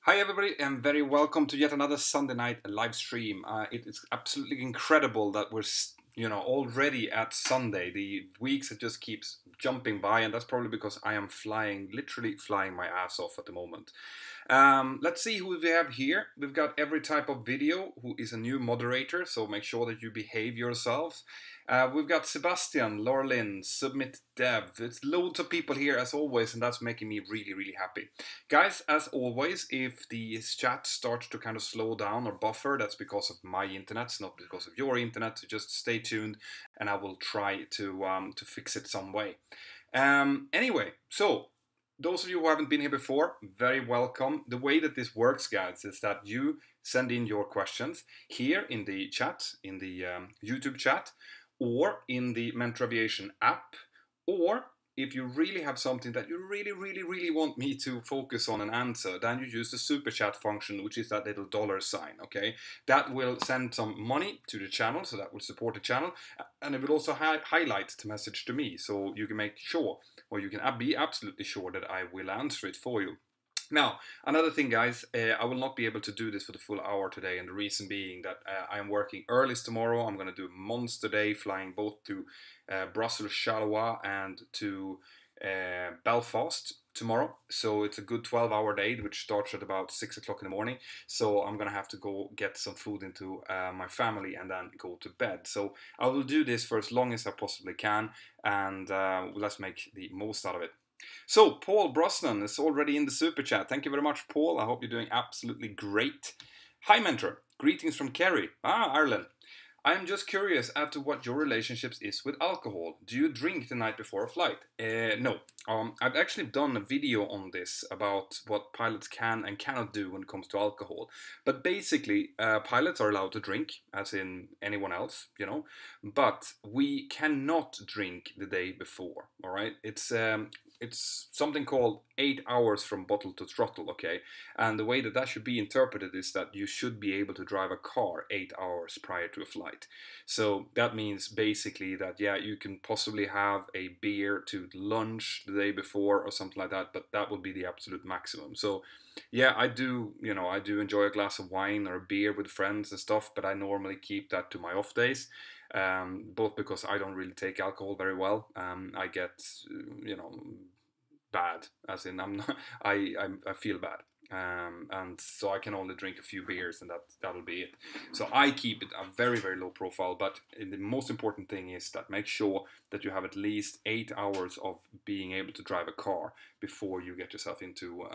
Hi everybody and very welcome to yet another Sunday night live stream. It is absolutely incredible that we're already at Sunday. The weeks it just keeps jumping by, and that's probably because I am literally flying my ass off at the moment. Let's see who we have here. We've got every type of video who is a new moderator, so make sure that you behave yourselves. We've got Sebastian, Lorlin, Submit Dev. It's loads of people here as always, and that's making me really, really happy. Guys, as always, if the chat starts to kind of slow down or buffer, that's because of my internet, it's not because of your internet, so just stay tuned and I will try to fix it some way. Anyway, so those of you who haven't been here before, very welcome. The way that this works, guys, is that you send in your questions here in the chat, in the YouTube chat, or in the Mentour Aviation app, or if you really have something that you really want me to focus on and answer, then you use the super chat function, which is that little dollar sign, okay? That will send some money to the channel, so that will support the channel, and it will also highlight the message to me, so you can make sure, or you can be absolutely sure that I will answer it for you. Now, another thing, guys, I will not be able to do this for the full hour today, and the reason being that I'm working early tomorrow. I'm going to do a monster day, flying both to Brussels, Charleroi, and to Belfast tomorrow. So it's a good 12-hour day, which starts at about 6 o'clock in the morning. So I'm going to have to go get some food into my family and then go to bed. So I will do this for as long as I possibly can, and let's make the most out of it. So, Paul Brosnan is already in the super chat. Thank you very much, Paul. I hope you're doing absolutely great. Hi, Mentor. Greetings from Kerry, Ireland. I'm just curious as to what your relationships is with alcohol. Do you drink the night before a flight? No. I've actually done a video on this about what pilots can and cannot do when it comes to alcohol. But basically, pilots are allowed to drink, as in anyone else, you know. But we cannot drink the day before. All right, it's something called 8 hours from bottle to throttle, okay? And the way that that should be interpreted is that you should be able to drive a car 8 hours prior to a flight. So that means basically that, yeah, you can possibly have a beer to lunch the day before or something like that, but that would be the absolute maximum. So yeah, I do enjoy a glass of wine or a beer with friends and stuff, but I normally keep that to my off days. Both because I don't really take alcohol very well. I get, bad, as in I'm not, I feel bad. And so I can only drink a few beers, and that'll be it. So I keep it a very low profile. But the most important thing is that make sure that you have at least 8 hours of being able to drive a car before you get yourself into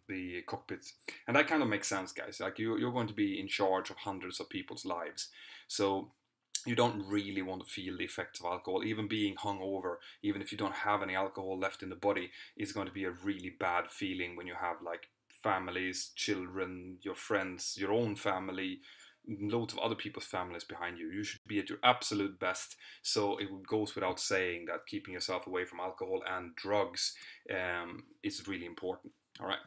the cockpit. And that kind of makes sense, guys. Like you're going to be in charge of hundreds of people's lives, so you don't really want to feel the effects of alcohol. Even being hungover, even if you don't have any alcohol left in the body, is going to be a really bad feeling when you have like families, children, your friends, your own family, loads of other people's families behind you. You should be at your absolute best. So it goes without saying that keeping yourself away from alcohol and drugs is really important. All right.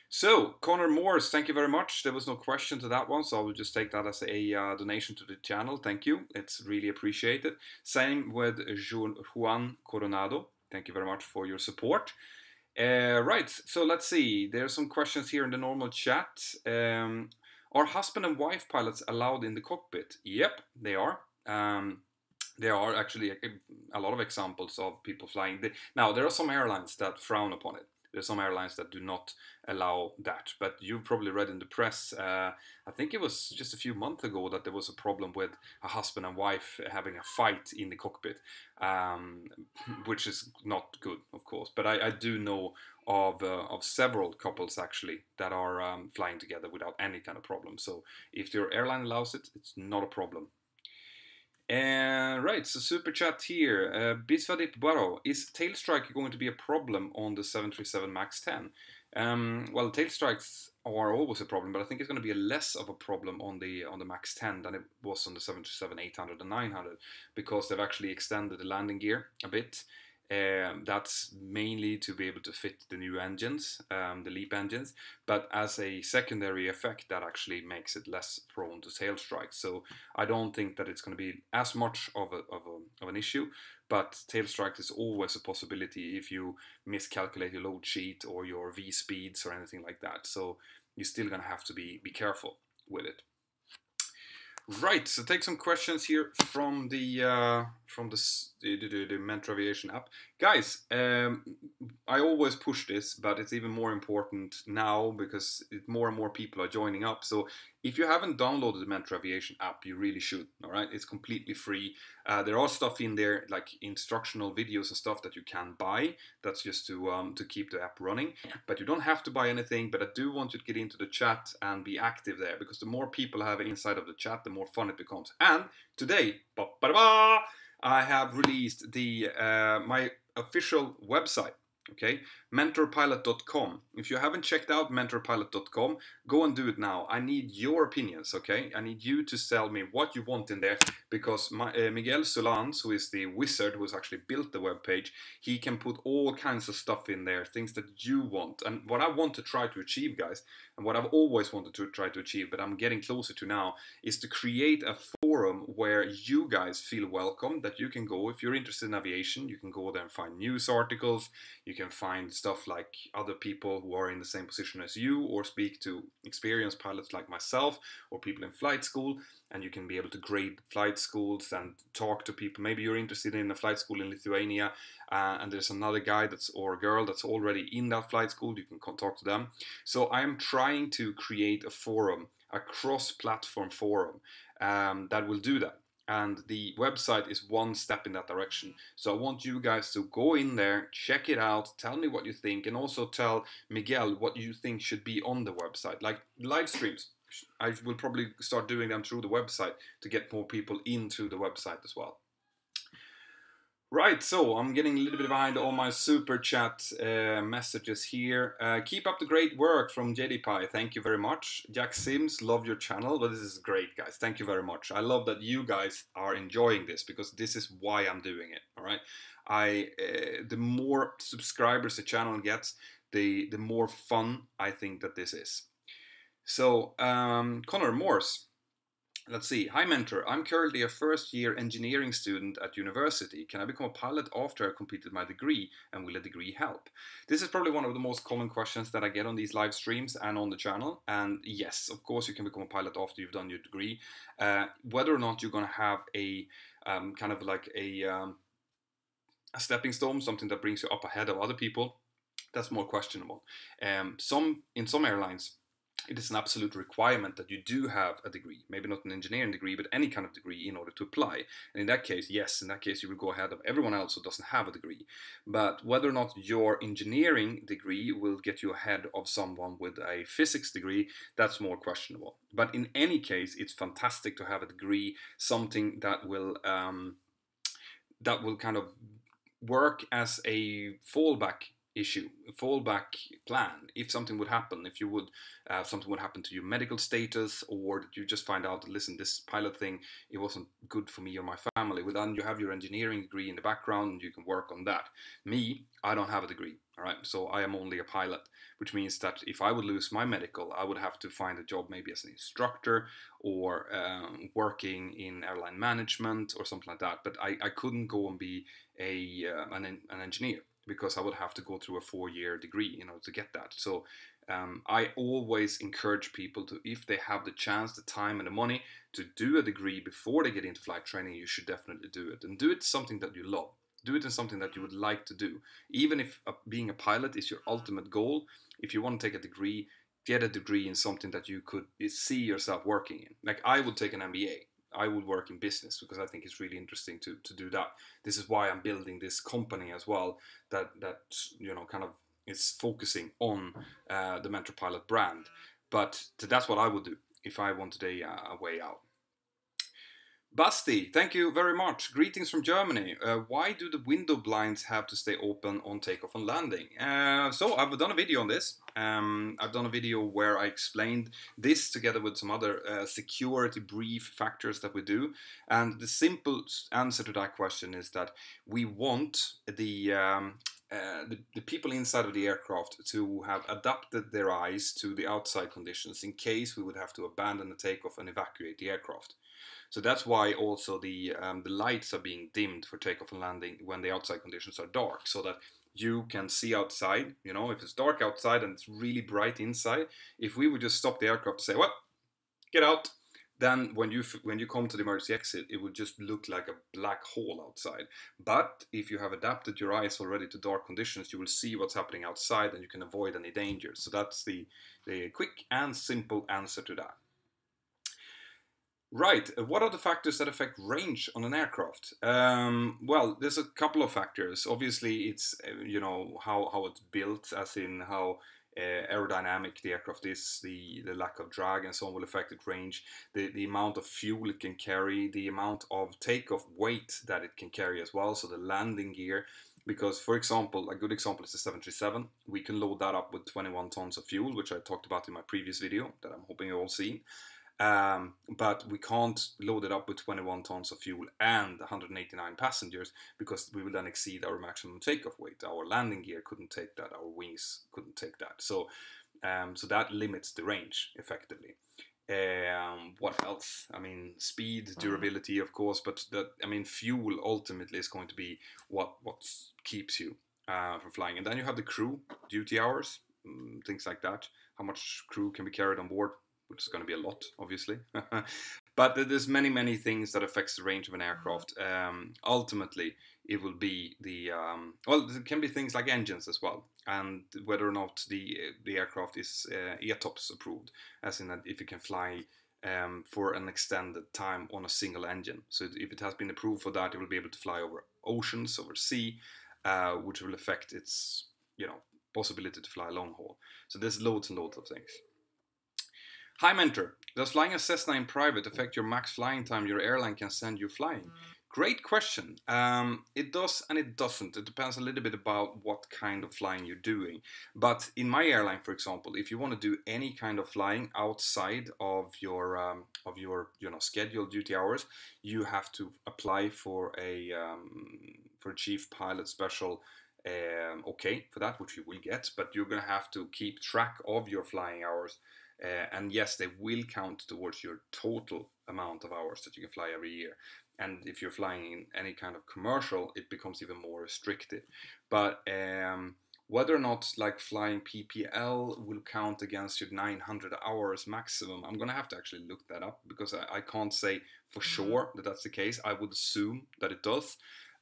So, Connor Morse, thank you very much. There was no question to that one, so I will just take that as a donation to the channel. Thank you. It's really appreciated. Same with Juan Coronado. Thank you very much for your support. Right, so let's see. There are some questions here in the normal chat. Are husband and wife pilots allowed in the cockpit? Yep, they are. There are actually a lot of examples of people flying. Now, there are some airlines that frown upon it. There's some airlines that do not allow that, but you've probably read in the press, I think it was just a few months ago, that there was a problem with a husband and wife having a fight in the cockpit, which is not good, of course. But I do know of several couples actually that are flying together without any kind of problem. So if your airline allows it, it's not a problem. Right, so super chat here. Biswadip Baro, is tail strike going to be a problem on the 737 MAX 10? Well, tail strikes are always a problem, but I think it's going to be less of a problem on the MAX 10 than it was on the 737 800 and 900, because they've actually extended the landing gear a bit. That's mainly to be able to fit the new engines, the LEAP engines, but as a secondary effect, that actually makes it less prone to tail strikes. So I don't think that it's going to be as much of an issue, but tail strike is always a possibility if you miscalculate your load sheet or your V speeds or anything like that. So you're still gonna have to be careful with it. Right, so take some questions here from the Mentour Aviation app. Guys, I always push this, but it's even more important now because more and more people are joining up. So if you haven't downloaded the Mentour Aviation app, you really should, all right? It's completely free. There are stuff in there, like instructional videos and stuff that you can buy. That's just to keep the app running. But you don't have to buy anything, but I do want you to get into the chat and be active there, because the more people I have inside of the chat, the more fun it becomes. And today, I have released the my official website. Okay, mentorpilot.com. If you haven't checked out mentorpilot.com, go and do it now. I need your opinions, okay? I need you to tell me what you want in there, because Miguel Solans, who is the wizard who has actually built the webpage, he can put all kinds of stuff in there, things that you want. And what I want to try to achieve, guys, and what I've always wanted to try to achieve, but I'm getting closer to now, is to create a forum where you guys feel welcome, that you can go, if you're interested in aviation, you can go there and find news articles, you can find stuff like other people who are in the same position as you, or speak to experienced pilots like myself, or people in flight school, and you can be able to grade flight schools and talk to people. Maybe you're interested in a flight school in Lithuania, and there's another guy or girl that's already in that flight school. You can talk to them. So I am trying to create a forum, a cross-platform forum that will do that. And the website is one step in that direction. So I want you guys to go in there, check it out, tell me what you think, and also tell Miguel what you think should be on the website. Like live streams, I will probably start doing them through the website to get more people into the website as well. Right, so I'm getting a little bit behind all my super chat messages here. Keep up the great work from JDPie. Thank you very much. Jack Sims, love your channel. Well, this is great, guys. Thank you very much. I love that you guys are enjoying this, because this is why I'm doing it. All right. The more subscribers the channel gets, the more fun I think that this is. So, Connor Morse. Let's see. Hi, Mentor. I'm currently a first-year engineering student at university. Can I become a pilot after I completed my degree, and will a degree help? This is probably one of the most common questions that I get on these live streams and on the channel. And yes, of course, you can become a pilot after you've done your degree. Whether or not you're going to have a kind of like a stepping stone, something that brings you up ahead of other people, that's more questionable. In some airlines, it is an absolute requirement that you do have a degree, maybe not an engineering degree, but any kind of degree in order to apply. And in that case, yes, in that case, you will go ahead of everyone else who doesn't have a degree. But whether or not your engineering degree will get you ahead of someone with a physics degree, that's more questionable. But in any case, it's fantastic to have a degree, something that will kind of work as a fallback plan if something would happen, if you would something would happen to your medical status, or that you just find out, listen, this pilot thing, it wasn't good for me or my family. Well, then you have your engineering degree in the background and you can work on that. Me, I don't have a degree, all right, so I am only a pilot, which means that if I would lose my medical, I would have to find a job maybe as an instructor, or working in airline management or something like that. But I couldn't go and be an engineer, because I would have to go through a 4-year degree in order to get that. So I always encourage people to, if they have the chance, the time and the money to do a degree before they get into flight training, you should definitely do it. And do it something that you love. Do it in something that you would like to do. Even if being a pilot is your ultimate goal, if you want to take a degree, get a degree in something that you could see yourself working in. Like I would take an MBA. I would work in business, because I think it's really interesting to do that. This is why I'm building this company as well, that kind of is focusing on the Mentour Pilot brand. But that's what I would do if I wanted a way out. Basti, thank you very much. Greetings from Germany. Why do the window blinds have to stay open on takeoff and landing? So I've done a video on this. I've done a video where I explained this together with some other security brief factors that we do. And the simple answer to that question is that we want the people inside of the aircraft to have adapted their eyes to the outside conditions in case we would have to abandon the takeoff and evacuate the aircraft. So that's why also the lights are being dimmed for takeoff and landing when the outside conditions are dark, so that you can see outside. You know, if it's dark outside and it's really bright inside, if we would just stop the aircraft and say, well, get out, then when you come to the emergency exit, it would just look like a black hole outside. But if you have adapted your eyes already to dark conditions, you will see what's happening outside and you can avoid any danger. So that's the quick and simple answer to that. Right, what are the factors that affect range on an aircraft? Well, there's a couple of factors. Obviously, it's you know, how it's built, as in how aerodynamic the aircraft is, the lack of drag and so on will affect its range, the amount of fuel it can carry, the amount of takeoff weight that it can carry as well, so the landing gear. Because, for example, a good example is the 737. We can load that up with 21 tons of fuel, which I talked about in my previous video that I'm hoping you all seen. But we can't load it up with 21 tons of fuel and 189 passengers, because we will then exceed our maximum takeoff weight. Our landing gear couldn't take that, our wings couldn't take that. So that limits the range effectively. What else? I mean, speed, durability, of course, but fuel ultimately is going to be what keeps you from flying. And then you have the crew, duty hours, things like that. How much crew can be carried on board, which is going to be a lot, obviously. But there's many things that affects the range of an aircraft. Ultimately, it will be there can be things like engines as well, and whether or not the aircraft is ETOPS approved, as in that if it can fly for an extended time on a single engine. So if it has been approved for that, it will be able to fly over oceans, over sea, which will affect its possibility to fly long haul. So there's loads and loads of things. Hi Mentor, does flying a Cessna in private affect your max flying time your airline can send you flying? Great question. It does and it doesn't. It depends a little bit about what kind of flying you're doing. But in my airline, for example, if you want to do any kind of flying outside of your scheduled duty hours, you have to apply for a chief pilot special okay for that, which you will get. But you're going to have to keep track of your flying hours. And yes, they will count towards your total amount of hours that you can fly every year. And if you're flying in any kind of commercial, it becomes even more restricted. But whether or not like flying PPL will count against your 900 hours maximum, I'm going to have to actually look that up, because I can't say for sure that that's the case. I would assume that it does.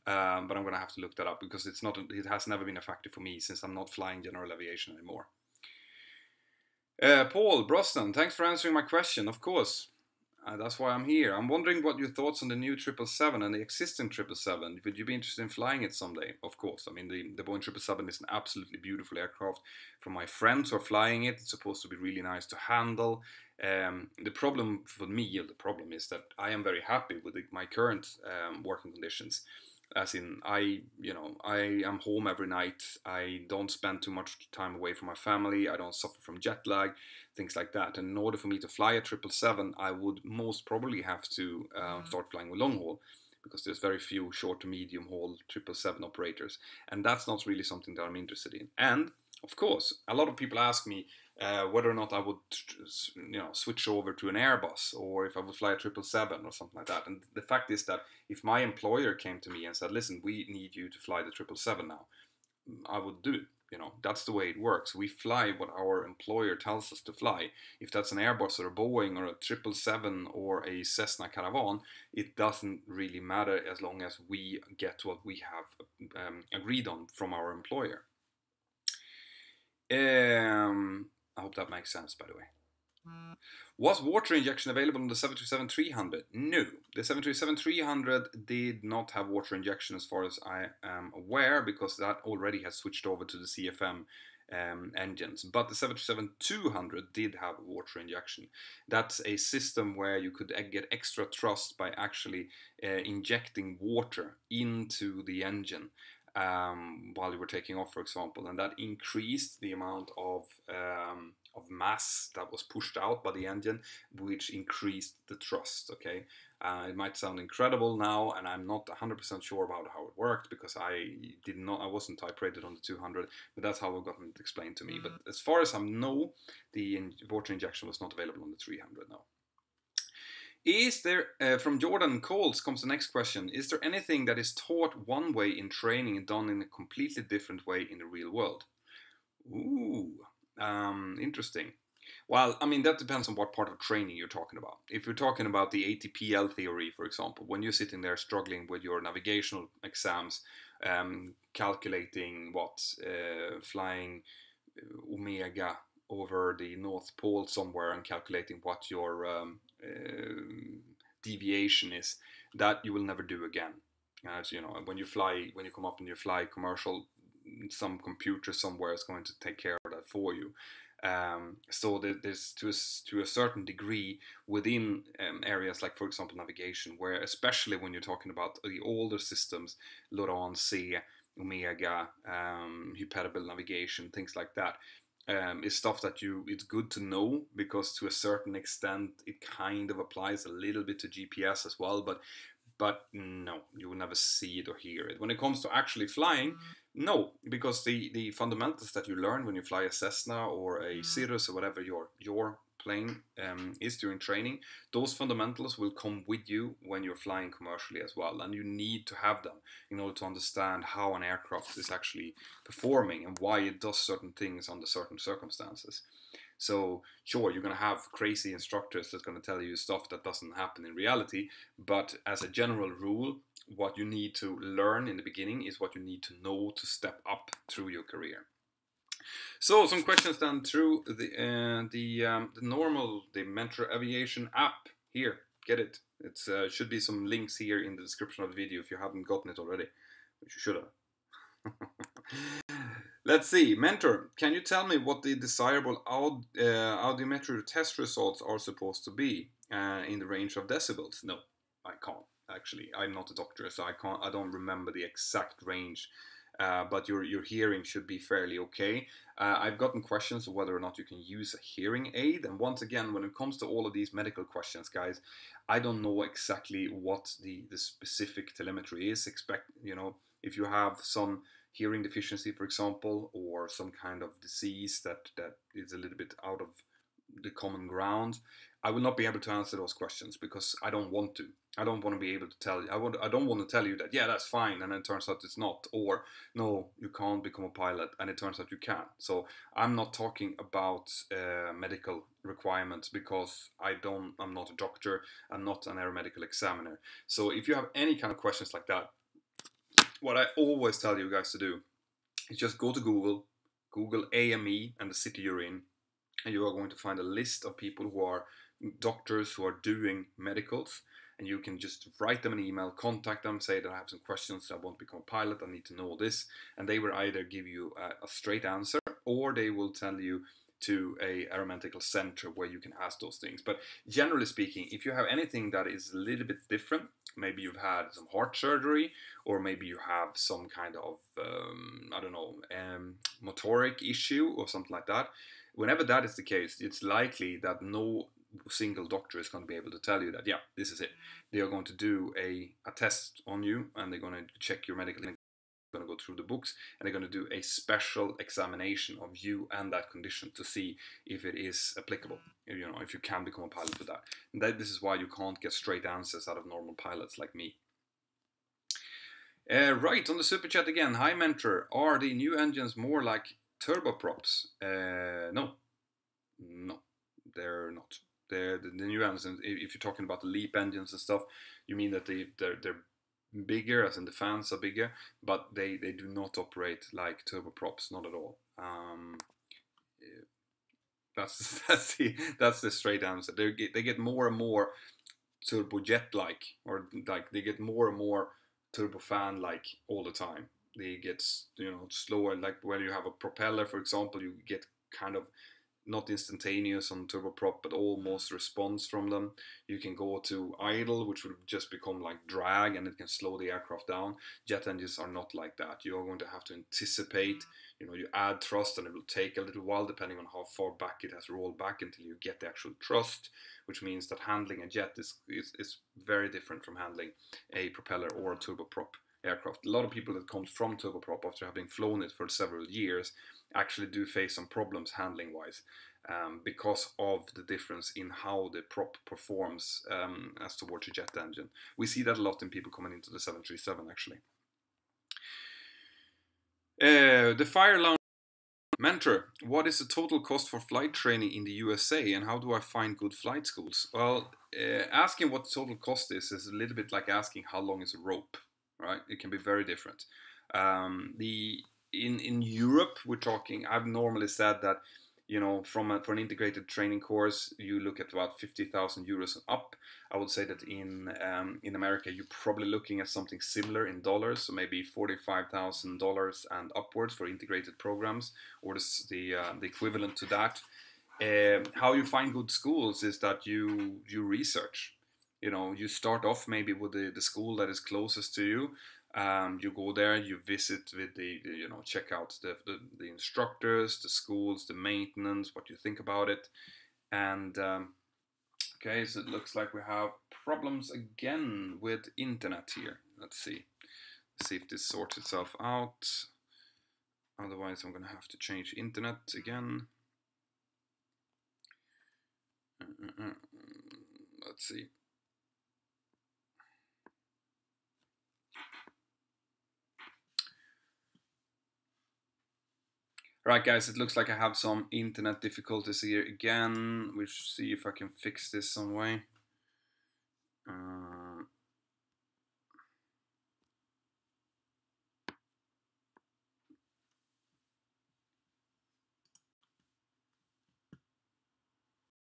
But I'm going to have to look that up, because it has never been a factor for me, since I'm not flying general aviation anymore. Paul Brosnan, thanks for answering my question. Of course, that's why I'm here. I'm wondering what your thoughts on the new 777 and the existing 777. Would you be interested in flying it someday? Of course. I mean, the Boeing 777 is an absolutely beautiful aircraft. From my friends who are flying it, it's supposed to be really nice to handle. The problem for me, the problem is that I am very happy with my current working conditions. As in, I am home every night. I don't spend too much time away from my family. I don't suffer from jet lag, things like that. And in order for me to fly a 777, I would most probably have to start flying with long haul, because there's very few short to medium haul 777 operators. And that's not really something that I'm interested in. And of course, a lot of people ask me whether or not I would, switch over to an Airbus, or if I would fly a 777 or something like that. And the fact is that if my employer came to me and said, "Listen, we need you to fly the 777 now," I would do it. That's the way it works. We fly what our employer tells us to fly. If that's an Airbus or a Boeing or a 777 or a Cessna Caravan, it doesn't really matter as long as we get what we have agreed on from our employer. I hope that makes sense, by the way. Was water injection available on the 737-300? No, the 737-300 did not have water injection as far as I am aware, because that already has switched over to the CFM engines. But the 737-200 did have water injection. That's a system where you could get extra thrust by actually injecting water into the engine while you were taking off, for example, and that increased the amount of mass that was pushed out by the engine, which increased the thrust. Okay, it might sound incredible now, and I'm not 100% sure about how it worked, because I wasn't type rated on the 200, but that's how it got explained to me. But as far as I know, the water injection was not available on the 300 now. Is there, from Jordan Coles comes the next question, is there anything that is taught one way in training and done in a completely different way in the real world? Ooh, interesting. Well, I mean, that depends on what part of training you're talking about. If you're talking about the ATPL theory, for example, when you're sitting there struggling with your navigational exams, calculating flying Omega over the North Pole somewhere and calculating what your deviation is, that you will never do again. As you know, when you come up and you fly commercial, some computer somewhere is going to take care of that for you. So there's to a certain degree within areas like, for example, navigation, where especially when you're talking about the older systems, Laurent C, Omega, Hyperbel navigation, things like that, is stuff that it's good to know, because to a certain extent it kind of applies a little bit to GPS as well, but no, you will never see it or hear it. When it comes to actually flying, no, because the fundamentals that you learn when you fly a Cessna or a Cirrus or whatever your plane is during training, those fundamentals will come with you when you're flying commercially as well, and you need to have them in order to understand how an aircraft is actually performing and why it does certain things under certain circumstances. So sure, you're going to have crazy instructors that's going to tell you stuff that doesn't happen in reality, but as a general rule, what you need to learn in the beginning is what you need to know to step up through your career. So some questions then through the Mentour Aviation app. Here, get it. It's should be some links here in the description of the video if you haven't gotten it already, which you should have. Let's see, Mentor, can you tell me what the desirable audiometric test results are supposed to be in the range of decibels? No, I can't. Actually, I'm not a doctor, so I don't remember the exact range. But your hearing should be fairly okay. I've gotten questions of whether or not you can use a hearing aid, and once again, when it comes to all of these medical questions, guys, I don't know exactly what the specific telemetry is. If you have some hearing deficiency, for example, or some kind of disease that is a little bit out of the common ground, I will not be able to answer those questions because I don't want to. I don't want to be able to tell you. I don't want to tell you that, yeah, that's fine, and it turns out it's not, or no, you can't become a pilot, and it turns out you can. So I'm not talking about medical requirements because I'm not a doctor. I'm not an aeromedical examiner. So if you have any kind of questions like that, what I always tell you guys to do is just go to Google AME and the city you're in, and you are going to find a list of people who are doctors who are doing medicals, and you can just write them an email, contact them, say that I have some questions, I want to become a pilot, I need to know this, and they will either give you a straight answer, or they will tell you to a aeronautical center where you can ask those things. But generally speaking, if you have anything that is a little bit different, maybe you've had some heart surgery, or maybe you have some kind of motoric issue or something like that, whenever that is the case, it's likely that no single doctor is going to be able to tell you that, yeah, this is it. They are going to do a test on you, and they're going to check your medical, going to go through the books, and they're going to do a special examination of you and that condition to see if it is applicable, if you can become a pilot with that. And this is why you can't get straight answers out of normal pilots like me. Right, on the super chat again. Hi Mentor, are the new engines more like turboprops? No, they're not. The new engines, if you're talking about the LEAP engines and stuff, you mean that they're bigger, as in the fans are bigger, but they do not operate like turboprops, not at all. That's the straight answer. They get more and more turbojet-like, or like they get more and more turbofan-like all the time. They get slower. Like when you have a propeller, for example, you get kind of not instantaneous on turboprop, but almost response from them. You can go to idle, which would just become like drag, and it can slow the aircraft down. Jet engines are not like that. You're going to have to anticipate. You add thrust, and it will take a little while depending on how far back it has rolled back until you get the actual thrust, which means that handling a jet is very different from handling a propeller or a turboprop aircraft. A lot of people that come from turboprop after having flown it for several years actually do face some problems handling wise. because of the difference in how the prop performs as towards a jet engine. We see that a lot in people coming into the 737 actually. The fire lounge. Mentor, what is the total cost for flight training in the USA and how do I find good flight schools? Well, asking what the total cost is a little bit like asking how long is a rope, right? It can be very different. In Europe, we're talking, I've normally said that, you know, for an integrated training course, you look at about 50,000 euros and up. I would say that in America, you're probably looking at something similar in dollars, so maybe $45,000 and upwards for integrated programs, or the equivalent to that. How you find good schools is that you research. You know, you start off maybe with the school that is closest to you. You go there, you visit with you know, check out the instructors, the schools, the maintenance, what you think about it. And okay, so it looks like we have problems again with internet here. Let's see if this sorts itself out. Otherwise, I'm gonna have to change internet again. Let's see. Right, guys, it looks like I have some internet difficulties here again. We'll see if I can fix this some way.